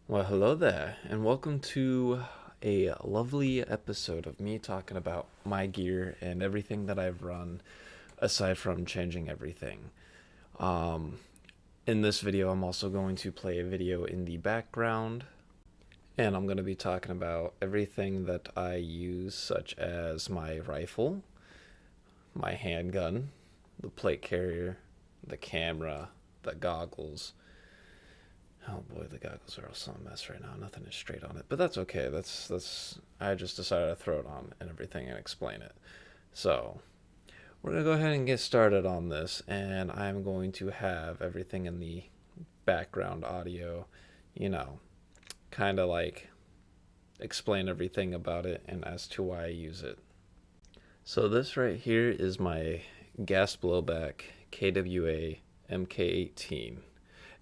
Well, hello there, and welcome to a lovely episode of me talking about my gear and everything that I've run, aside from changing everything. Um, in this video, I'm also going to play a video in the background, and I'm going to be talking about everything that I use, such as my rifle, my handgun, the plate carrier, the camera, the goggles. Oh boy, the goggles are also a mess right now. Nothing is straight on it, but that's okay. That's. I just decided to throw it on and everything and explain it. So we're gonna go ahead and get started on this, and I'm going to have everything in the background audio. You know, kind of like explain everything about it and as to why I use it. So this right here is my gas blowback KWA MK18,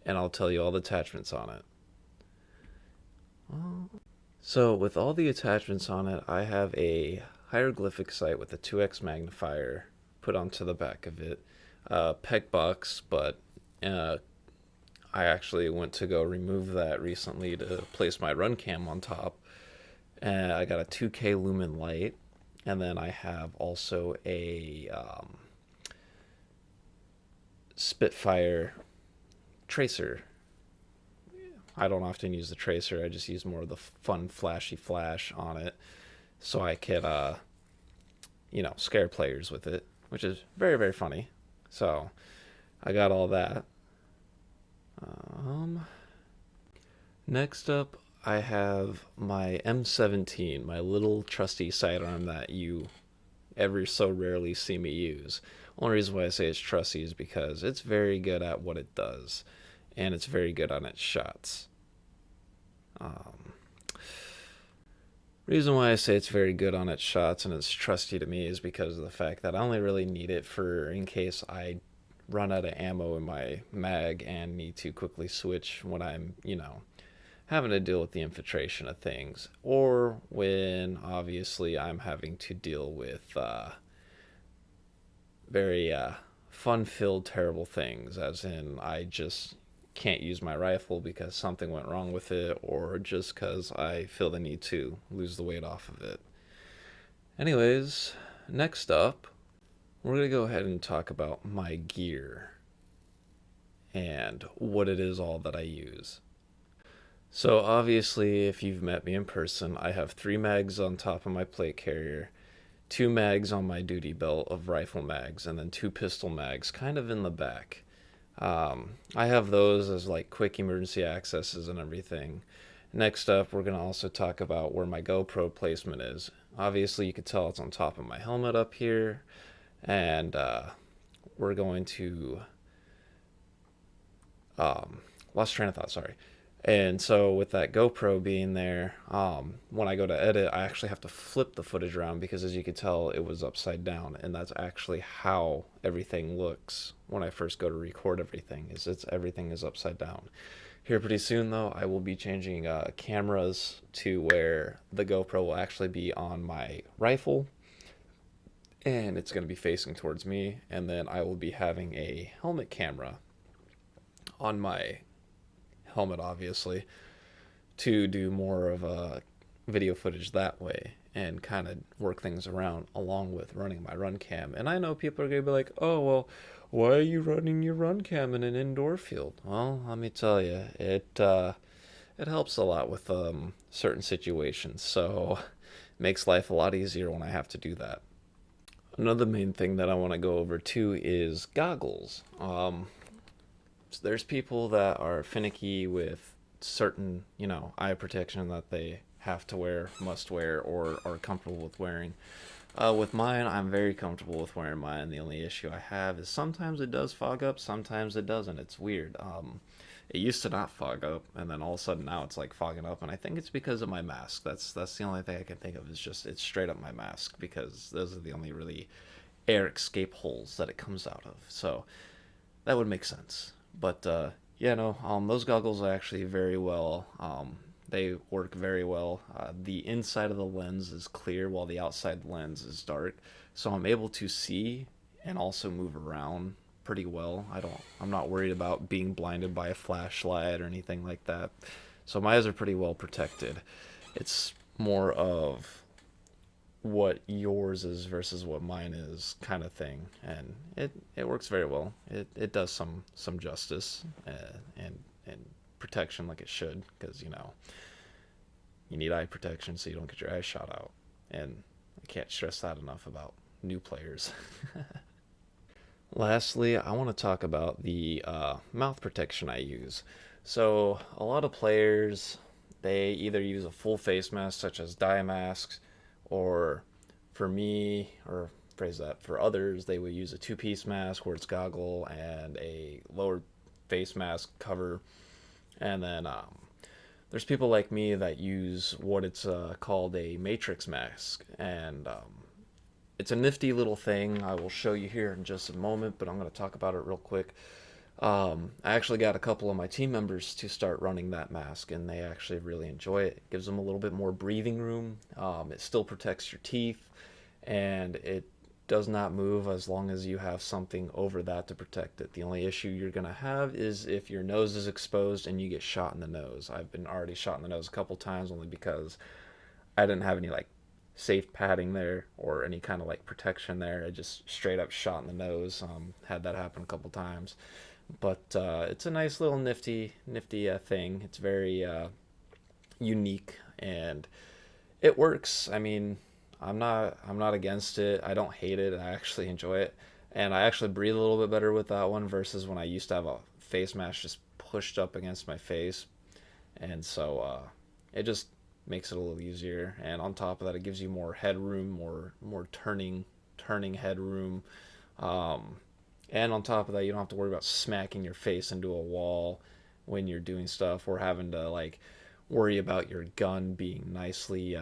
and I'll tell you all the attachments on it. So with all the attachments on it, I have a hieroglyphic sight with a 2x magnifier put onto the back of it, peg box, but uh, I actually went to go remove that recently to place my run cam on top. And I got a 2K lumen light, and then I have also a Spitfire tracer. I don't often use the tracer. I just use more of the fun flashy flash on it, so I could scare players with it, which is very very funny. So I got all that. Um, Next up, I have my M17, my little trusty sidearm that you ever so rarely see me use. Only reason why I say it's trusty is because it's very good at what it does, and it's very good on its shots. Um, Reason why I say it's very good on its shots and it's trusty to me is because of the fact that I only really need it for in case I run out of ammo in my mag and need to quickly switch when I'm having to deal with the infiltration of things, or when obviously I'm having to deal with very fun filled, terrible things, as in I just can't use my rifle because something went wrong with it, or just because I feel the need to lose the weight off of it. Anyways, next up, we're going to go ahead and talk about my gear and what it is all that I use. So, obviously, if you've met me in person, I have 3 mags on top of my plate carrier, 2 mags on my duty belt of rifle mags, and then 2 pistol mags kind of in the back. I have those as like quick emergency accesses and everything. Next up, we're going to also talk about where my GoPro placement is. Obviously, you can tell it's on top of my helmet up here, and we're going to lost train of thought. Sorry. And so with that GoPro being there, when I go to edit, I actually have to flip the footage around because, as you can tell, it was upside down, and that's actually how everything looks when I first go to record everything. Everything is upside down. Here pretty soon, though, I will be changing cameras to where the GoPro will actually be on my rifle, and it's going to be facing towards me, and then I will be having a helmet camera on my helmet, obviously, to do more of a video footage that way and kind of work things around along with running my run cam. And I know people are going to be like, oh, well, why are you running your run cam in an indoor field? Well, let me tell you, it helps a lot with certain situations. So it makes life a lot easier when I have to do that. Another main thing that I want to go over too is goggles. So there's people that are finicky with certain, eye protection that they have to wear, must wear, or are comfortable with wearing. With mine, I'm very comfortable with wearing mine. The only issue I have is sometimes it does fog up, sometimes it doesn't. It's weird. It used to not fog up, and then all of a sudden now it's like fogging up, and I think it's because of my mask. That's the only thing I can think of, is just it's straight up my mask, because those are the only really air escape holes that it comes out of. So that would make sense. But yeah, no, those goggles are actually very well. They work very well. The inside of the lens is clear while the outside lens is dark, so I'm able to see and also move around pretty well. I'm not worried about being blinded by a flashlight or anything like that. So my eyes are pretty well protected. It's more of what yours is versus what mine is kind of thing, and it works very well. It does some justice, and protection like it should, because you need eye protection so you don't get your eyes shot out. And I can't stress that enough about new players. Lastly, I want to talk about the mouth protection I use. So a lot of players, they either use a full face mask such as dye masks, or for me, or phrase that, for others, they would use a two-piece mask where it's goggle and a lower face mask cover. And then there's people like me that use what it's called a matrix mask, and it's a nifty little thing. I will show you here in just a moment, but I'm going to talk about it real quick. I actually got a couple of my team members to start running that mask, and they actually really enjoy it. It gives them a little bit more breathing room. It still protects your teeth, and it does not move as long as you have something over that to protect it. The only issue you're going to have is if your nose is exposed and you get shot in the nose. I've been already shot in the nose a couple times only because I didn't have any like safe padding there or any kind of like protection there. I just straight up shot in the nose. Had that happen a couple times, but it's a nice little nifty thing. It's very unique, and it works. I mean, I'm not against it. I don't hate it. I actually enjoy it, and I actually breathe a little bit better with that one versus when I used to have a face mask just pushed up against my face, and so it just makes it a little easier. And on top of that, it gives you more headroom, more turning headroom. Um, and on top of that, you don't have to worry about smacking your face into a wall when you're doing stuff, or having to like worry about your gun being nicely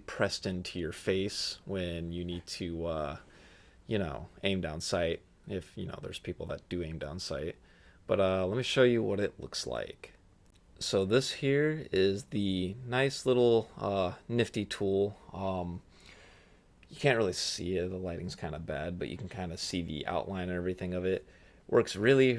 pressed into your face when you need to aim down sight, if there's people that do aim down sight. But let me show you what it looks like. So this here is the nice little nifty tool. You can't really see it, the lighting's kind of bad, but you can kind of see the outline and everything of it. Works really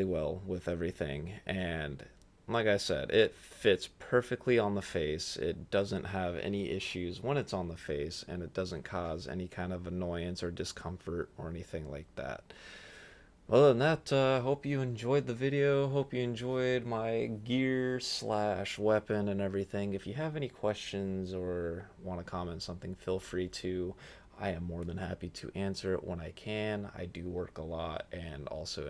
well with everything, and like I said, it fits perfectly on the face. It doesn't have any issues when it's on the face, and it doesn't cause any kind of annoyance or discomfort or anything like that. Other than that, hope you enjoyed the video. Hope you enjoyed my gear slash weapon and everything. If you have any questions or want to comment something, feel free to. I am more than happy to answer it when I can. I do work a lot, and also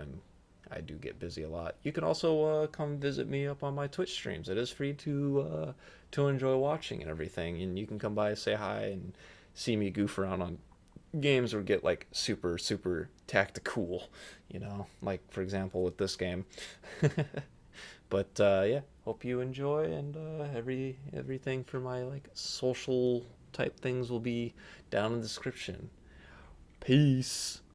I do get busy a lot. You can also come visit me up on my Twitch streams. It is free to enjoy watching and everything, and you can come by, say hi, and see me goof around on games or get like super tactical, like for example with this game. But yeah, hope you enjoy, and everything for my like social type things will be down in the description. Peace.